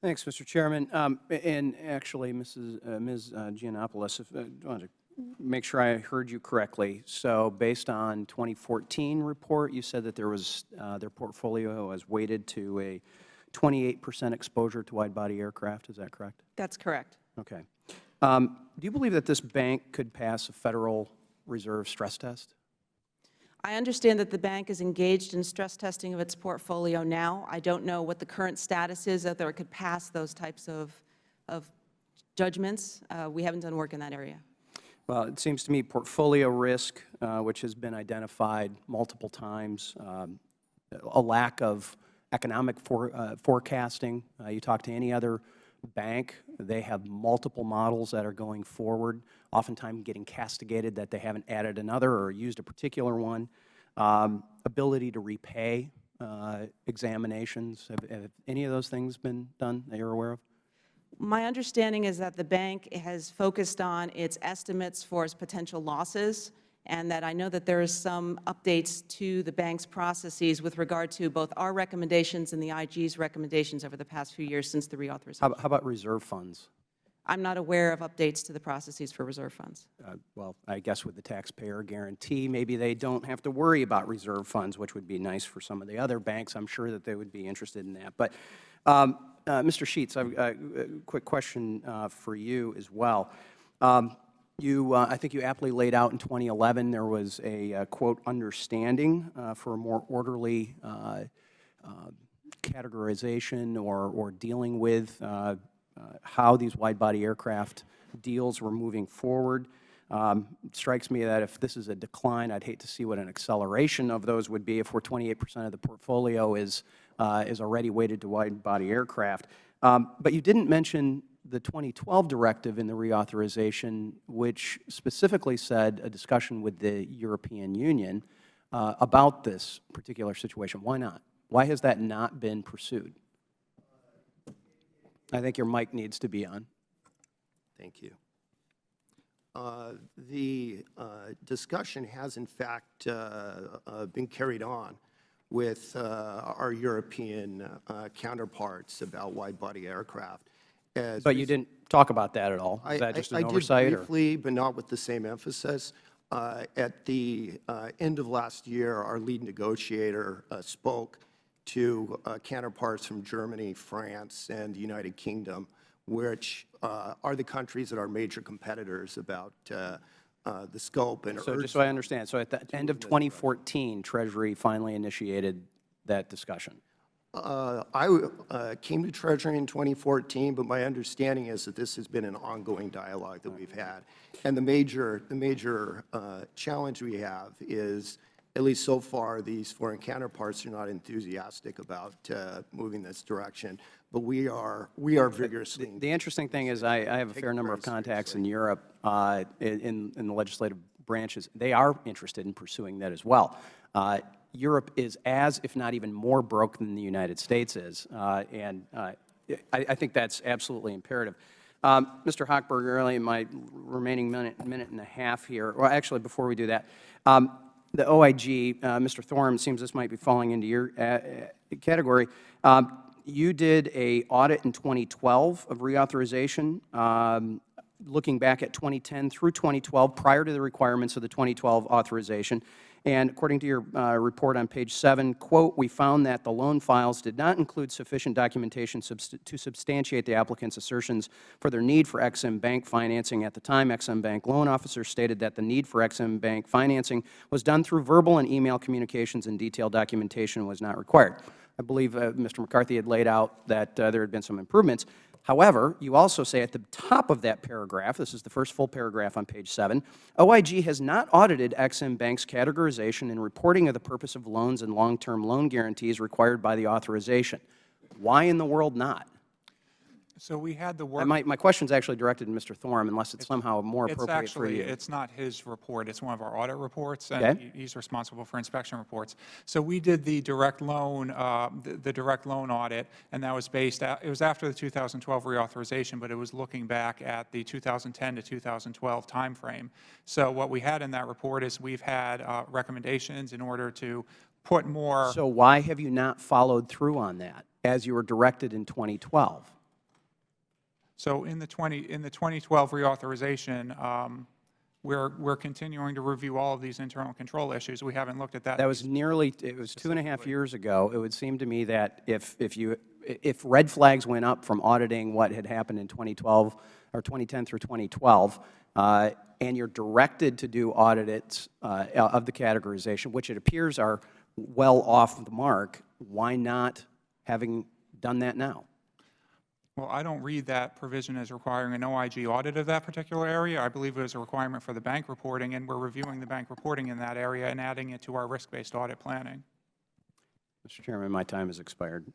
Thanks, Mr. Chairman. And actually, Ms. Giannopoulos, if I wanted to make sure I heard you correctly. So based on 2014 report, you said that there was their portfolio was weighted to a 28% exposure to wide-body aircraft. Is that correct? That's correct. Okay. Do you believe that this bank could pass a Federal Reserve stress test? I understand that the bank is engaged in stress testing of its portfolio now. I don't know what the current status is, whether it could pass those types of judgments. We haven't done work in that area. Well, it seems to me portfolio risk, which has been identified multiple times, a lack of economic forecasting. You talk to any other bank, they have multiple models that are going forward, oftentimes getting castigated that they haven't added another or used a particular one. Ability to repay examinations. Have any of those things been done that you're aware of? My understanding is that the bank has focused on its estimates for its potential losses, and that I know that there is some updates to the bank's processes with regard to both our recommendations and the IG's recommendations over the past few years since the reauthorization. How about reserve funds? I'm not aware of updates to the processes for reserve funds. Well, I guess with the taxpayer guarantee, maybe they don't have to worry about reserve funds, which would be nice for some of the other banks. I'm sure that they would be interested in that. But, Mr. Sheets, I've got a quick question for you as well. I think you aptly laid out in 2011 there was a, quote, understanding for a more orderly categorization or dealing with how these wide-body aircraft deals were moving forward. It strikes me that if this is a decline, I'd hate to see what an acceleration of those would be if we're 28% of the portfolio is already weighted to wide-body aircraft. But you didn't mention the 2012 directive in the reauthorization, which specifically said a discussion with the European Union about this particular situation. Why not? Why has that not been pursued? I think your mic needs to be on. Thank you. The discussion has, in fact, been carried on with our European counterparts about wide-body aircraft. But you didn't talk about that at all. Is that just an oversight? I did briefly, but not with the same emphasis. At the end of last year, our lead negotiator spoke to counterparts from Germany, France, and the United Kingdom, which are the countries that are major competitors about the scope and So just so I understand, so at the end of 2014, Treasury finally initiated that discussion? I came to Treasury in 2014, but my understanding is that this has been an ongoing dialogue that we've had. And the major challenge we have is, at least so far, these foreign counterparts are not enthusiastic about moving this direction. But we are vigorously. The interesting thing is I have a fair number of contacts in Europe in the legislative branches. They are interested in pursuing that as well. Europe is as, if not even more broke than the United States is, and I think that's absolutely imperative. Mr. Hochberg, early in my remaining minute and a half here, well, actually, before we do that, the OIG, Mr. Thorne, seems this might be falling into your category. You did an audit in 2012 of reauthorization, looking back at 2010 through 2012, prior to the requirements of the 2012 authorization. And according to your report on page 7, quote, we found that the loan files did not include sufficient documentation to substantiate the applicant's assertions for their need for Ex-Im Bank financing. At the time, Ex-Im Bank loan officers stated that the need for Ex-Im Bank financing was done through verbal and email communications, and detailed documentation was not required. I believe Mr. McCarthy had laid out that there had been some improvements. However, you also say at the top of that paragraph, this is the first full paragraph on page 7, OIG has not audited Ex-Im Bank's categorization and reporting of the purpose of loans and long-term loan guarantees required by the authorization. Why in the world not? So we had the work. My question is actually directed to Mr. Thorne, unless it's somehow more appropriate for you. It's not his report. It's one of our audit reports, and okay. He's responsible for inspection reports. So we did the direct loan, direct loan audit, and that was based. It was after the 2012 reauthorization, but it was looking back at the 2010 to 2012 timeframe. So what we had in that report is we've had recommendations in order to put more. So why have you not followed through on that as you were directed in 2012? So in the 2012 reauthorization, we're continuing to review all of these internal control issues. We haven't looked at that. That was nearly, it was 2.5 years ago. It would seem to me that if red flags went up from auditing what had happened in 2012 or 2010 through 2012, and you're directed to do audits of the categorization, which it appears are well off the mark, why not having done that now? Well, I don't read that provision as requiring an OIG audit of that particular area. I believe it was a requirement for the bank reporting, and we're reviewing the bank reporting in that area and adding it to our risk-based audit planning. Mr. Chairman, my time has expired.